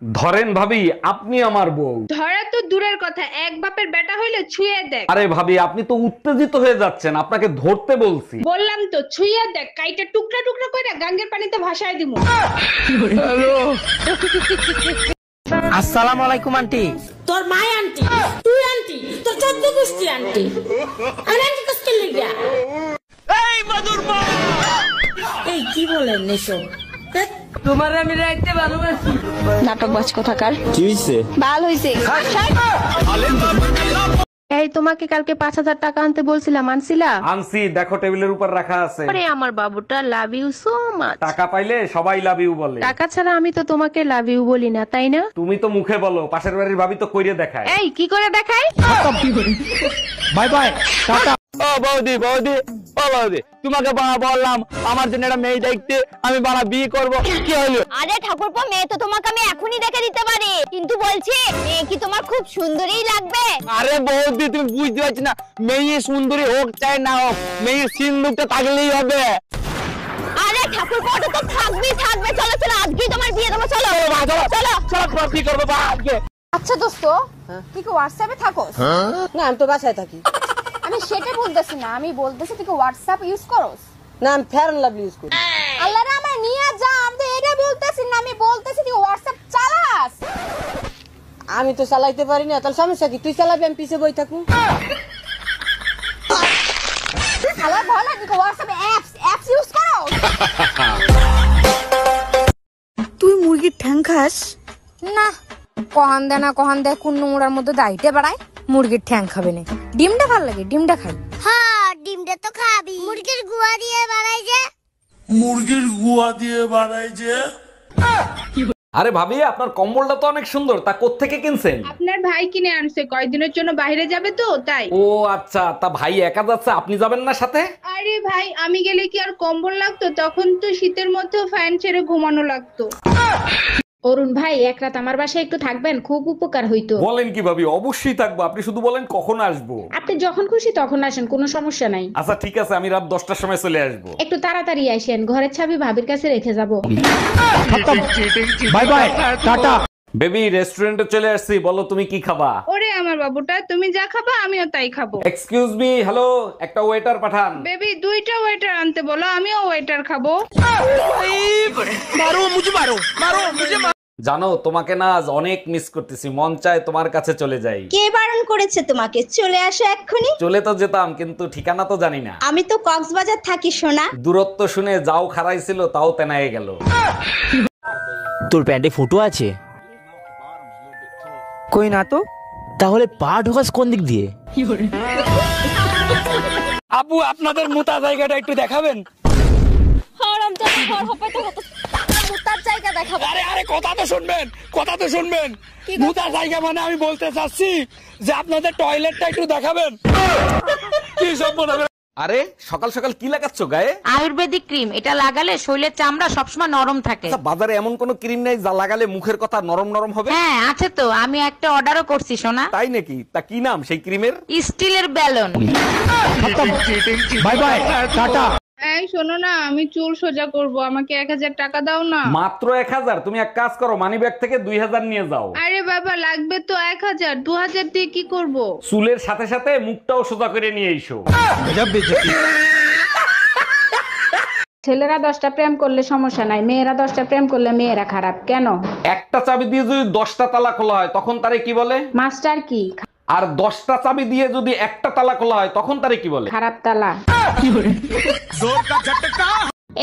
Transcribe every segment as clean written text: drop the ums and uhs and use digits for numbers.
ধরেন ভাবি, আপনি আমার বউ। ধরা তো দূরের কথা, এক বাপের বেটা হইলে ছুঁয়ে দেখ। আরে ভাবি, আপনি তো উত্তেজিত হয়ে যাচ্ছেন, আপনাকে ধরতে বলছি। বললাম তো ছুঁয়ে দেখ, কাইটা টুকরা টুকরা করে গাঙ্গের পানিতে ভাসায় দিমু। আসসালামু আলাইকুম আন্টি। তোর মা আন্টি, তুই আন্টি, তোর চোদ্দ গোষ্ঠী আন্টি। আমি আন্টি কষ্ট লিগা। এই মধুর মা, এই কি বলেন এসব? তোমার আমি রাখতে ভালোবাসি। নাটকবাজ কোথাকার। কি হইছে? বাল হইছে। এই তোমাকে কালকে 5,000 টাকা আনতে বলছিলাম, আনছিলা? আনছি, দেখো টেবিলের উপর রাখা আছে। আরে আমার বাবুটা, লাভ ইউ সো মাচ। টাকা পাইলে সবাই লাভ ইউ বলে। টাকা ছাড়া আমি তো তোমাকে লাভ ইউ বলি না, তাই না? তুমি তো মুখে বলো, পাশের বাড়ির ভাবি তো কইরে দেখায়। এই কি করে দেখাই? Bye bye, tata. ও বৌদি, বৌদি, ও বৌদি, তোমাকে বললাম আমার জন্য একটা মেয়ে দেখতে, আমি বাড়া বিয়ে করব। কি হলো? আরে ঠাকুরপো, মেয়ে তো তোমাকে আমি এখনই দেখে দিতে পারি, কিন্তু বলছি মেয়ে কি তোমার খুব সুন্দরীই লাগবে? আরে বৌদি, তুমি বুঝতে পারছি না, মেয়ে সুন্দরী হোক চাই না হোক, মেয়ে সিন্দুকটা থাকলেই হবে। আরে ঠাকুরপো, ওটা তো থাকবেই থাকবে। চলো চলো, আজকেই তোমার বিয়ে দেবো। চলো চলো চলো চলো, কি করবো বা আজকে? আচ্ছা দোস্ত, তুই কি হোয়াটসঅ্যাপে থাকোস? না, আমি তো বাসায় থাকি। আমি সেটা বলতেছি না, আমি বলতেছি তুই কি হোয়াটসঅ্যাপ ইউজ করস? না, আমি ফেয়ার এন্ড লাভলি ইউজ করি। আল্লাহ রে, আমার নিয়ে যা, আমি তো এটা বলতেছি না, আমি বলতেছি তুই হোয়াটসঅ্যাপ চালাস। আমি তো চালাইতে পারি না, তাহলে সমস্যা কি? তুই চালাবি, আমি পিছে বই থাকুন। আল্লাহ ভালো, তুই হোয়াটসঅ্যাপে অ্যাপস ইউজ করস? তুই মুরগির ঠ্যাং খাস? না, কহান দে না, কহান দে কোন নোংরার মধ্যে দাইতে বাড়ায়। মুরগির ঠ্যাং খাবে না, ডিমটা ভালো লাগে, ডিমটা খাই। হ্যাঁ, ডিমটা তো খাবি। মুরগির গুয়া দিয়ে বানাই যে। মুরগির গুয়া দিয়ে বানাই যে। আরে ভাবি, আপনার কম্বলটা তো অনেক সুন্দর, তা কোত্থেকে কিনছেন? আপনার ভাই কিনে আনছে, কয়দিনের জন্য বাইরে যাবে তো তাই। ও আচ্ছা, তা ভাই একা যাচ্ছে, আপনি যাবেন না সাথে? আরে ভাই, আমি গেলে কি আর কম্বল লাগতো? তখন তো শীতের মধ্যেও ফ্যান ছেড়ে ঘুমানো লাগতো। অরুণ ভাই, এক রাত আমার বাসায় একটু থাকবেন, খুব উপকার হইতো। বলেন কি ভাবি, অবশ্যই থাকবো, আপনি শুধু বলেন কখন আসবো। আপনি যখন খুশি তখন আসেন, কোনো সমস্যা নাই। আচ্ছা ঠিক আছে, আমি রাত 10টার সময় চলে আসবো। একটু তাড়াতাড়ি আসেন, ঘরের চাবি ভাবির কাছে রেখে যাব। Bye bye, tata. বেবি, রেস্টুরেন্টে চলে আসছি, বলো তুমি কি খাবা? ওরে আমার বাবুটা, তুমি যা খাবা আমিও তাই খাবো। এক্সকিউজ মি, হ্যালো, একটা ওয়েটার পাঠান। বেবি, 2টা ওয়েটার আনতে বলো, আমিও ওয়েটার খাবো। মারো মুঝে, মারো মারো মুঝে। জানো, তোমাকে না আজ অনেক মিস করতেছি, মন চায় তোমার কাছে চলে যাই। কে বারণ করেছে তোমাকে? চলে আসো এক্ষুনি। চলে তো যেতাম, কিন্তু ঠিকানা তো জানি না। আমি তো কক্সবাজার থাকি সোনা। দূরত্ব শুনে যাও খারাইছিল, তাও তেনায়ে গেল। তোর প্যান্টে ফুটো আছে? কই না তো। তাহলে পা ঢোকাস কোন দিক দিয়ে? আবু, আপনাদের মোটা জায়গাটা একটু দেখাবেন? মুতার জায়গা দেখাবো। আরে আরে, কথা তো শুনবেন, কথা তো শুনবেন। মোটা জায়গা মানে আমি বলতে চাচ্ছি যে আপনাদের টয়লেটটা একটু দেখাবেন। কি সব মনে করেন? আরে সকাল সকাল কি লাগাচ্ছ গায়ে? আয়ুর্বেদিক ক্রিম, এটা লাগালে শরীরের চামড়া সবসময় নরম থাকে। আচ্ছা, বাজারে এমন কোন ক্রিম নেই যা লাগালে মুখের কথা নরম নরম হবে? হ্যাঁ আছে তো, আমি একটা অর্ডারও করছি সোনা। তাই নাকি? তা কি নাম সেই ক্রিমের? স্টিলের ব্যালন। Bye bye, tata. এই শোনো না, আমি চুল সোজা করব, আমাকে 1000 টাকা দাও না। মাত্র 1000? তুমি এক কাজ করো, মানি ব্যাগ থেকে 2000 নিয়ে যাও। আরে বাবা, লাগবে তো 1000, 2000 দিয়ে কি করব? চুলের সাথে সাথে মুখটাও সোজা করে নিয়ে এসো। ছেলেরা 10টা প্রেম করলে সমস্যা নাই, মেয়েরা 10টা প্রেম করলে মেয়েরা খারাপ কেন? একটা চাবি দিয়ে যদি 10টা তালা খোলা হয় তখন তারে কি বলে? মাস্টার কি? আর 10টা চাবি দিয়ে যদি একটা তালা খোলা হয় তখন তারে কি বলে? খারাপ তালা।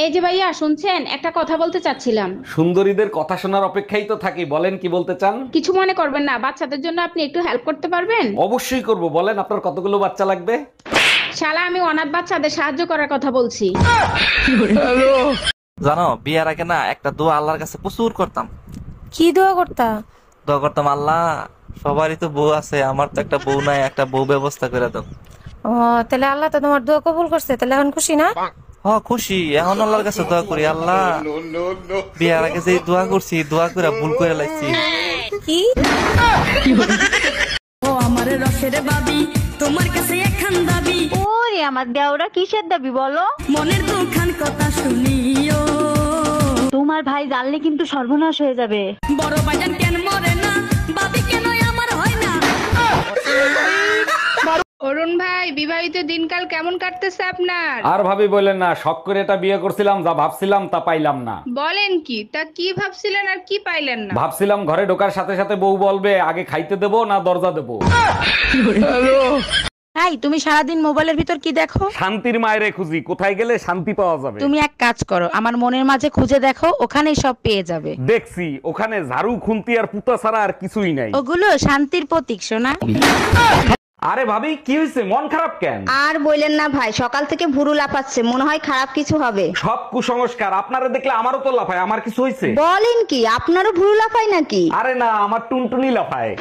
এই যে ভাইয়া, শুনছেন? একটা কথা বলতে চাচ্ছিলাম। সুন্দরীদের কথা শোনার অপেক্ষাই তো থাকি, বলেন কি বলতে চান? কিছু মনে করবেন না, বাচ্চাদের জন্য আপনি একটু হেল্প করতে পারবেন? অবশ্যই করব, বলেন আপনার কতগুলো বাচ্চা লাগবে? শালা, আমি অনাথ বাচ্চাদের সাহায্য করার কথা বলছি। জানো, বিয়ার আগে না একটা দোয়া আল্লাহর কাছে প্রচুর করতাম। কি দোয়া করতা? দোয়া করতাম, আল্লাহ সবারই তো বউ আছে, আমার তো একটা বউ নাই, একটা বউ ব্যবস্থা করে দাও। ও, তাহলে আল্লাহ তো তোমার দোয়া কবুল করছে, তাহলে এখন খুশি না? হ্যাঁ খুশি, এখন আল্লাহর কাছে দোয়া করি, আল্লাহ বিয়ার আগে যে দোয়া করছি, দোয়া করে ভুল করে লাগছি। কি? ও আমার রসের বাবি, তোমার কাছে একখান দাবি। ওরে আমার দেওরা কিসের দাবি বলো? মনের দুখান কথা শুনিও তোমার ভাই জানলে কিন্তু সর্বনাশ হয়ে যাবে। বড় বাজান কেন মরে না, বাবি কেন আমার হয় না। অরুণ ভাই, বিবাহিত দিনকাল কেমন কাটতেছে আপনার? আর ভাবি বললেন না, শখ করে এটা বিয়ে করছিলাম, যা ভাবছিলাম তা পাইলাম না। বলেন কি? তা কি ভাবছিলেন আর কি পাইলেন না? ভাবছিলাম ঘরে ঢোকার সাথে সাথে বউ বলবে আগে খাইতে দেবো না দরজা দেবো। তাই তুমি সারাদিন মোবাইলের ভিতর কি দেখো? শান্তির মায়েরে খুঁজি, কোথায় গেলে শান্তি পাওয়া যাবে। তুমি এক কাজ করো, আমার মনের মাঝে খুঁজে দেখো, ওখানেই সব পেয়ে যাবে। দেখছি ওখানে ঝাড়ু খুন্তি আর পুতা ছাড়া আর কিছুই নাই। ওগুলো শান্তির প্রতীক সোনা। আরে ভাবি কি হয়েছে, মন খারাপ কেন? আর বললেন না ভাই, সকাল থেকে ভুরু লাফাচ্ছে, মনে হয় খারাপ কিছু হবে। সব কুসংস্কার, আপনারা দেখলে আমারও তো লাফায়। আমার কিছু হয়েছে? বলেন কি, আপনারও ভুরু লাফায় নাকি? আরে না, আমার টুনটুনি লাফায়।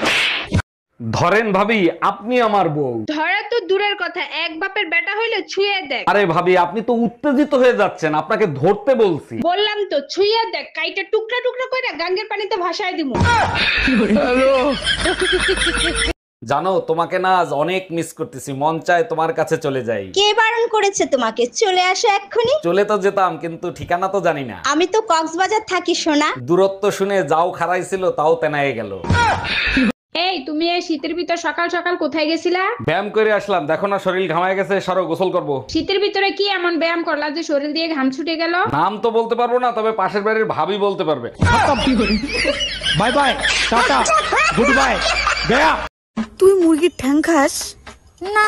ধরেন ভাবি, আপনি আমার বউ। ধরা তো দূরের কথা, এক বাপের বেটা হইলে ছুঁয়ে দেখ। আরে ভাবি, আপনি তো উত্তেজিত হয়ে যাচ্ছেন, আপনাকে ধরতে বলছি। বললাম তো ছুঁয়ে দেখ, কাইটা টুকরা টুকরা করে গাঙ্গের পানিতে ভাসায় দিমু। জানো, তোমাকে না আজ অনেক মিস করতেছি, মন চায় তোমার কাছে চলে যাই। কে বারণ করেছে তোমাকে? চলে আসো এক্ষুনি। চলে তো যেতাম, কিন্তু ঠিকানা তো জানি না। আমি তো কক্সবাজার থাকি সোনা। দূরত্ব শুনে যাও খারাইছিল, তাও তেনায়ে গেল। এই, তুমি এই শীতের ভিতর সকাল সকাল কোথায় গেছিলা? ব্যায়াম করে আসলাম, দেখো না শরীর ঘামায় গেছে, সরো গোসল করব। শীতের ভিতরে কি এমন ব্যায়াম করলা যে শরীর দিয়ে ঘাম ছুটে গেল? নাম তো বলতে পারবো না, তবে পাশের বাড়ির ভাবি বলতে পারবে। Bye bye, tata, good bye, Gaya. তুই মুরগির ঠ্যাং খাস না?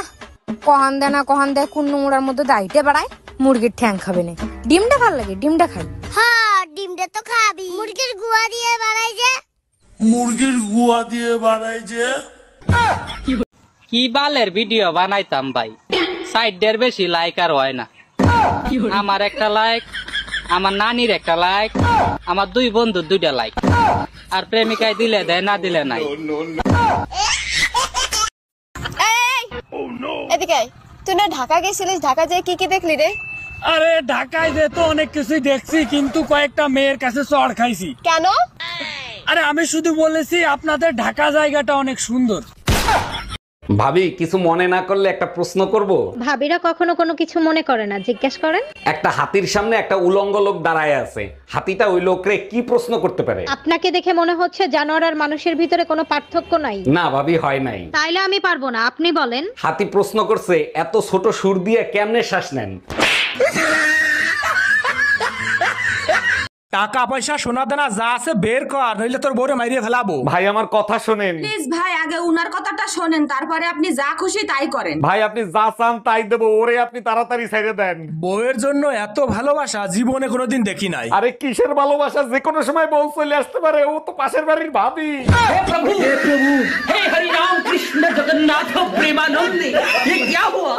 কহান দে কোন নোংরার মধ্যে দাইতে বাড়ায়, মুরগির ঠ্যাং খাবে না। ডিমটা ভাল লাগে, ডিমটা খাই। হ্যাঁ, ডিমটা তো খাবি। মুরগির গুয়া দিয়ে বানাই যে। মুরগির গুয়া দিয়ে বানাই যে। কি বালের ভিডিও বানাইতাম ভাই, 60 বেশি লাইক আর হয় না। আমার একটা লাইক, আমার নানির একটা লাইক, আমার 2 বন্ধুর 2টা লাইক, আর প্রেমিকায় দিলে দেয়, না দিলে নাই। এদিকে তুই না ঢাকা গেছিলিস, ঢাকা যেয়ে কি কি দেখলি রে? আরে ঢাকায় যে তো অনেক কিছুই দেখছি, কিন্তু কয়েকটা মেয়ের কাছে চড় খাইছি। কেন? আরে আমি শুধু বলেছি আপনাদের ঢাকা জায়গাটা অনেক সুন্দর। ভাবি, কিছু মনে না করলে একটা প্রশ্ন করব? ভাবিরা কখনো কোনো কিছু মনে করে না, জিজ্ঞেস করেন। একটা হাতির সামনে একটা উলঙ্গ লোক দাঁড়ায় আছে, হাতিটা ওই লোকরে কি প্রশ্ন করতে পারে? আপনাকে দেখে মনে হচ্ছে জানোয়ার আর মানুষের ভিতরে কোনো পার্থক্য নাই। না ভাবি, হয় নাই। তাইলে আমি পারবো না, আপনি বলেন। হাতি প্রশ্ন করছে, এত ছোট সুর দিয়ে কেমনে শ্বাস নেন? টাকা পয়সা সোনা দানা যা আছে বের কর, নইলে তোর বউরে মাইরিয়ে ফেলাবো। ভাই আমার কথা শোনেন। প্লিজ ভাই, আগে উনার কথাটা শোনেন, তারপরে আপনি যা খুশি তাই করেন। ভাই আপনি যা চান তাই দেবো, ওরে আপনি তাড়াতাড়ি ছেড়ে দেন। বউয়ের জন্য এত ভালোবাসা জীবনে কোনোদিন দেখি নাই। আরে কিসের ভালোবাসা, যে কোনো সময় বউ চলে আসতে পারে, ও তো পাশের বাড়ির ভাবি। হে প্রভু, হে হরি রাম কৃষ্ণ জগন্নাথ প্রেমানন্দে, ये क्या हुआ?